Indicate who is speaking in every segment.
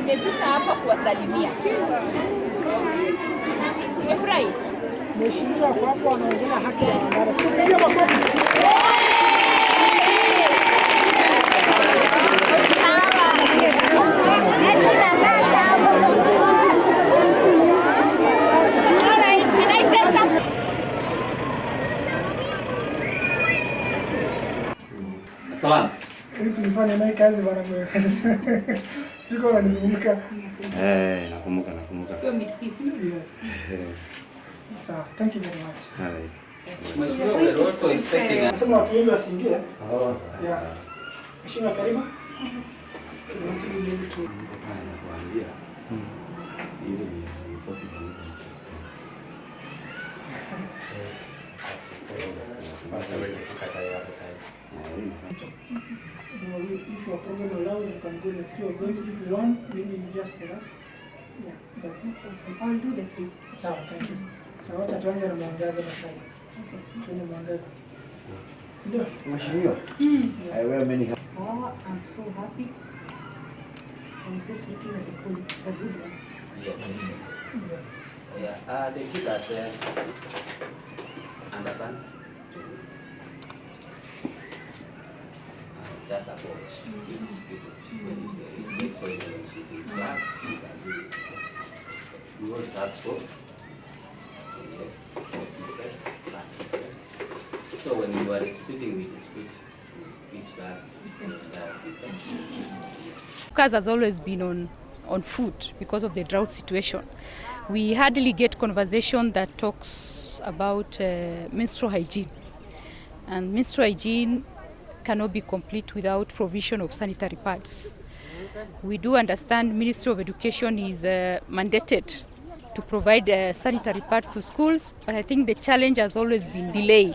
Speaker 1: nimepita hapa kuwasalimia. Umefurahi?
Speaker 2: Mheshimiwa kwa hapo anaongea haki ya wanadada. Tupigie makofi.
Speaker 3: Salam.
Speaker 2: Tulifanya naye kazi bwana. Sio kama nikumbuka.
Speaker 3: Nakumbuka.
Speaker 2: Yes. So, thank you very much.
Speaker 3: Alright.
Speaker 4: Mheshimiwa, we are also inspecting.
Speaker 2: Nasema watu wengi wasiingie. Yeah. Mheshimiwa karibu. If your program allows, you can go the three of them. If you want, maybe you just tell us. Yeah, but
Speaker 1: I'll do the three.
Speaker 2: sawa, thank you. Sawa, wacha tuanze na mwangaza na sasa. Okay. Tuone mwangaza. Ndio.
Speaker 5: Mheshimiwa. I wear many hats.
Speaker 1: Oh, I'm so happy. I'm just looking at the pool. It's a good one.
Speaker 4: Yes.
Speaker 2: Yeah.
Speaker 4: They give us underpants. That's a watch. It makes so when she's in class, you can do it. We also have soap. Yes. So when you are disputing, we dispute each bag.
Speaker 1: Focus has always been on food because of the drought situation. We hardly get conversation that talks about menstrual hygiene. And menstrual hygiene cannot be complete without provision of sanitary pads. We do understand Ministry of Education is mandated to provide sanitary pads to schools, but I think the challenge has always been delay.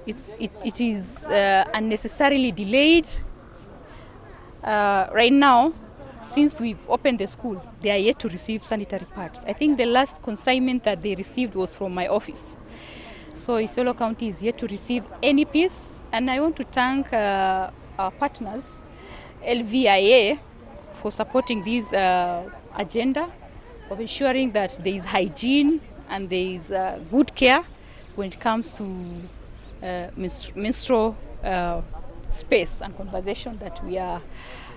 Speaker 1: It is unnecessarily delayed. Right now, since we've opened the school, they are yet to receive sanitary pads. I think the last consignment that they received was from my office. So Isiolo County is yet to receive any piece, and I want to thank our partners, LVIA, for supporting this agenda of ensuring that there is hygiene and there is good care when it comes to menstrual space and conversation that we are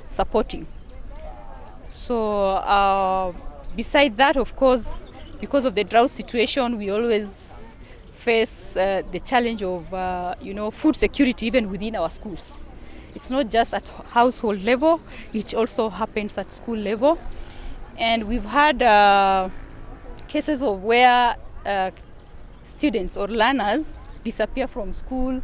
Speaker 1: supporting. So beside that, of course, because of the drought situation, we always face the challenge of food security even within our schools. It's not just at household level, it also happens at school level. And we've had cases of where students or learners disappear from school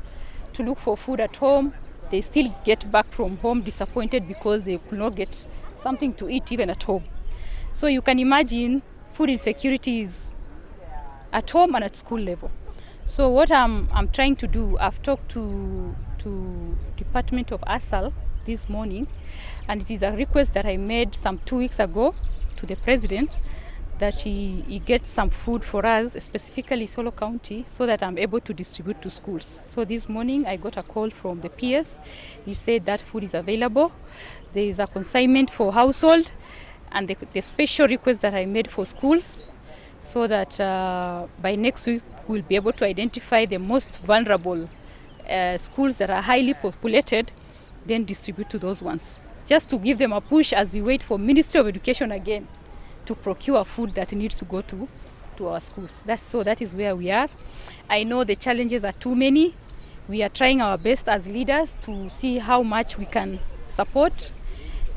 Speaker 1: to look for food at home. They still get back from home disappointed because they could not get something to eat even at home. So you can imagine food insecurity is at home and at school level. So what I'm trying to do, I've talked to Department of ASAL this morning, and it is a request that I made some 2 weeks ago to the President that he gets some food for us, specifically Isiolo County, so that I'm able to distribute to schools. So this morning I got a call from the PS. He said that food is available. There is a consignment for household, and the special request that I made for schools, so that by next week we'll be able to identify the most vulnerable schools that are highly populated, then distribute to those ones. Just to give them a push as we wait for Ministry of Education again to procure food that needs to go to our schools. That is where we are. I know the challenges are too many. We are trying our best as leaders to see how much we can support.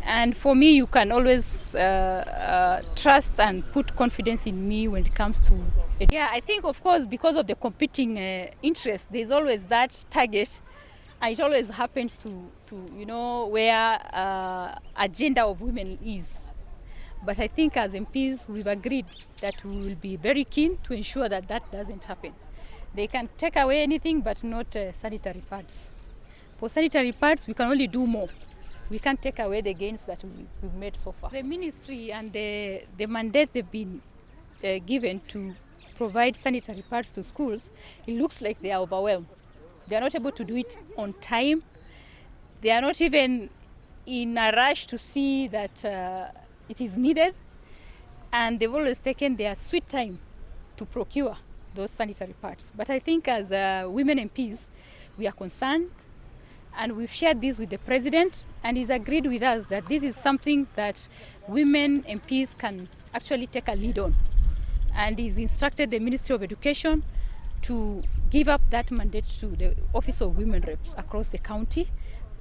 Speaker 1: And for me, you can always trust and put confidence in me when it comes to it. Yeah, I think, of course, because of the competing interests, there's always that target, and it always happens to where agenda of women is. But I think as MPs, we've agreed that we will be very keen to ensure that that doesn't happen. They can take away anything, but not sanitary pads. For sanitary pads, we can only do more. We can't take away the gains that we've made so far. The ministry and the mandate they've been given to provide sanitary pads to schools, it looks like they are overwhelmed. They are not able to do it on time. They are not even in a rush to see that it is needed, and they've always taken their sweet time to procure those sanitary pads. But I think as women MPs, we are concerned, and we've shared this with the president, and he's agreed with us that this is something that women MPs can actually take a lead on. And he's instructed the Ministry of Education to give up that mandate to the Office of Women Reps across the county,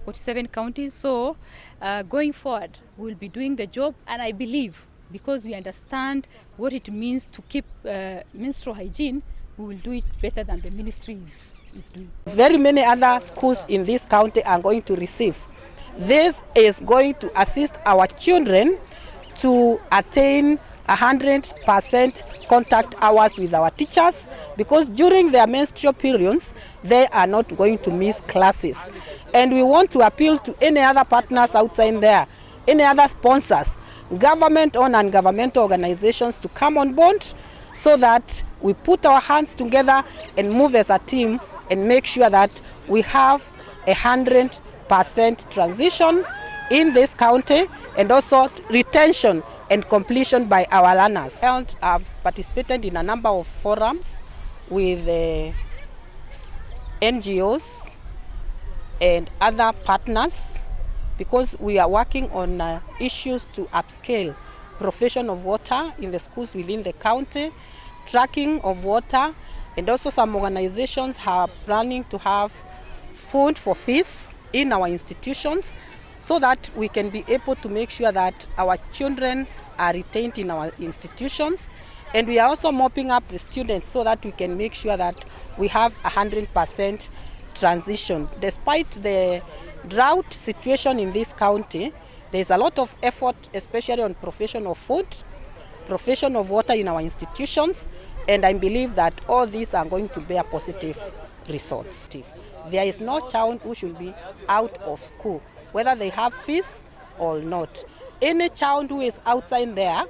Speaker 1: 47 counties. So going forward, we'll be doing the job, and I believe because we understand what it means to keep menstrual hygiene, we will do it better than the ministry is doing.
Speaker 6: Very many other schools in this county are going to receive. This is going to assist our children to attain 100% contact hours with our teachers, because during their menstrual periods, they are not going to miss classes. And we want to appeal to any other partners outside there, any other sponsors, government-owned and governmental organizations to come on board so that we put our hands together and move as a team and make sure that we have 100% transition in this county, and also retention and completion by our learners. I've participated in a number of forums with NGOs and other partners, because we are working on issues to upscale provision of water in the schools within the county, tracking of water, and also some organizations are planning to have food for fees in our institutions, so that we can be able to make sure that our children are retained in our institutions. And we are also mopping up the students so that we can make sure that we have 100% transition. Despite the drought situation in this county, there is a lot of effort, especially on provision of food, provision of water in our institutions, and I believe that all these are going to bear positive results. There is no child who should be out of school, whether they have fees or not. Any child who is outside there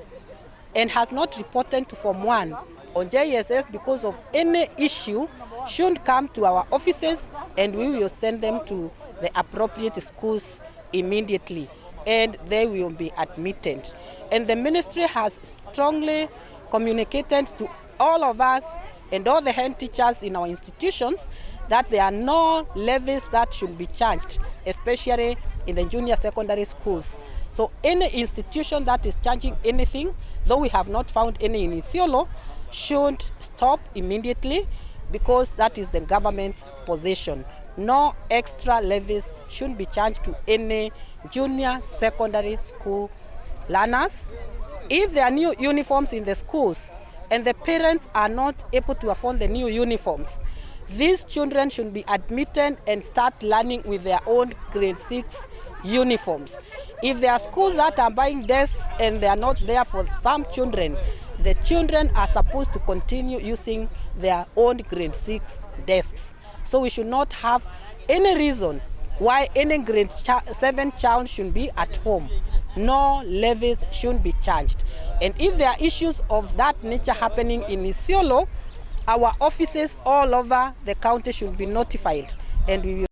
Speaker 6: and has not reported to Form 1 on JSS because of any issue should come to our offices, and we will send them to the appropriate schools immediately, and they will be admitted. And the ministry has strongly communicated to all of us and all the head teachers in our institutions that there are no levies that should be charged, especially in the junior secondary schools. So any institution that is charging anything, though we have not found any in Isiolo, should stop immediately, because that is the government's position. No extra levies should be charged to any junior secondary school learners. If there are new uniforms in the schools and the parents are not able to afford the new uniforms, these children should be admitted and start learning with their own grade 6 uniforms. If there are schools that are buying desks and they are not there for some children, the children are supposed to continue using their own grade 6 desks. So we should not have any reason why any grade 7 child should be at home. No levies should be charged. And if there are issues of that nature happening in Isiolo, our offices all over the county should be notified, and we will